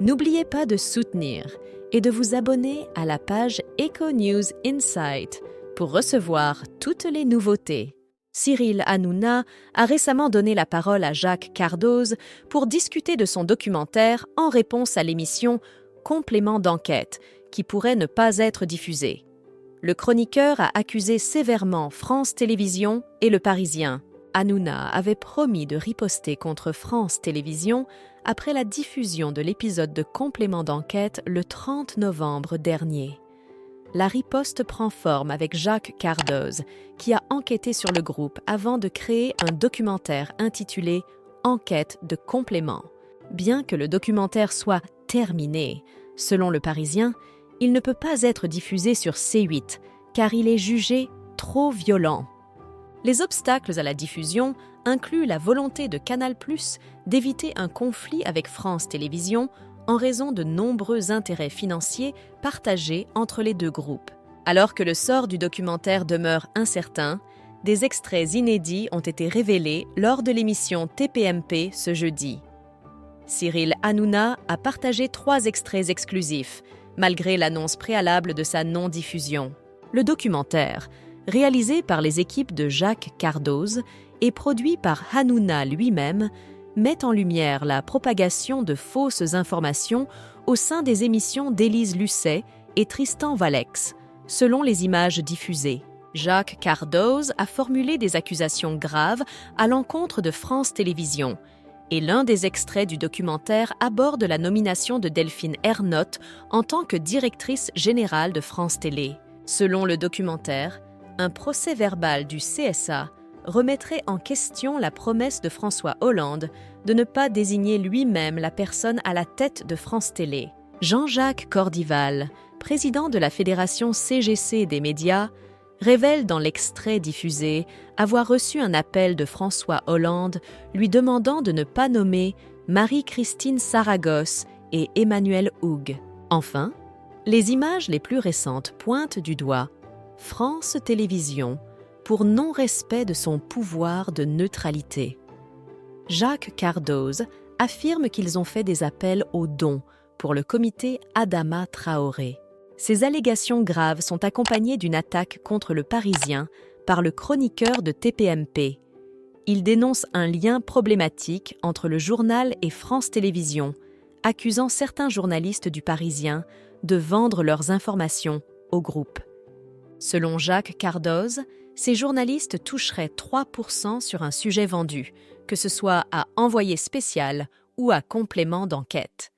N'oubliez pas de soutenir et de vous abonner à la page Eco News Insight pour recevoir toutes les nouveautés. Cyril Hanouna a récemment donné la parole à Jacques Cardoz pour discuter de son documentaire en réponse à l'émission Complément d'enquête, qui pourrait ne pas être diffusée. Le chroniqueur a accusé sévèrement France Télévisions et Le Parisien. Hanouna avait promis de riposter contre France Télévisions après la diffusion de l'épisode de Complément d'enquête le 30 novembre dernier. La riposte prend forme avec Jacques Cardoz, qui a enquêté sur le groupe avant de créer un documentaire intitulé « Enquête de complément ». Bien que le documentaire soit terminé, selon Le Parisien, il ne peut pas être diffusé sur C8, car il est jugé trop violent. Les obstacles à la diffusion incluent la volonté de Canal+ d'éviter un conflit avec France Télévisions en raison de nombreux intérêts financiers partagés entre les deux groupes. Alors que le sort du documentaire demeure incertain, des extraits inédits ont été révélés lors de l'émission TPMP ce jeudi. Cyril Hanouna a partagé 3 extraits exclusifs, malgré l'annonce préalable de sa non-diffusion. Le documentaire, réalisé par les équipes de Jacques Cardoz et produit par Hanouna lui-même, met en lumière la propagation de fausses informations au sein des émissions d'Élise Lucet et Tristan Valex, selon les images diffusées. Jacques Cardoz a formulé des accusations graves à l'encontre de France Télévisions, et l'un des extraits du documentaire aborde la nomination de Delphine Ernotte en tant que directrice générale de France Télé. Selon le documentaire, un procès-verbal du CSA remettrait en question la promesse de François Hollande de ne pas désigner lui-même la personne à la tête de France Télé. Jean-Jacques Cordival, président de la Fédération CGC des médias, révèle dans l'extrait diffusé avoir reçu un appel de François Hollande lui demandant de ne pas nommer Marie-Christine Saragosse et Emmanuel Houg. Enfin, les images les plus récentes pointent du doigt France Télévisions pour non-respect de son pouvoir de neutralité. Jacques Cardoz affirme qu'ils ont fait des appels aux dons pour le comité Adama Traoré. Ces allégations graves sont accompagnées d'une attaque contre Le Parisien par le chroniqueur de TPMP. Il dénonce un lien problématique entre le journal et France Télévisions, accusant certains journalistes du Parisien de vendre leurs informations au groupe. Selon Jacques Cardoz, ces journalistes toucheraient 3% sur un sujet vendu, que ce soit à Envoyé spécial ou à Complément d'enquête.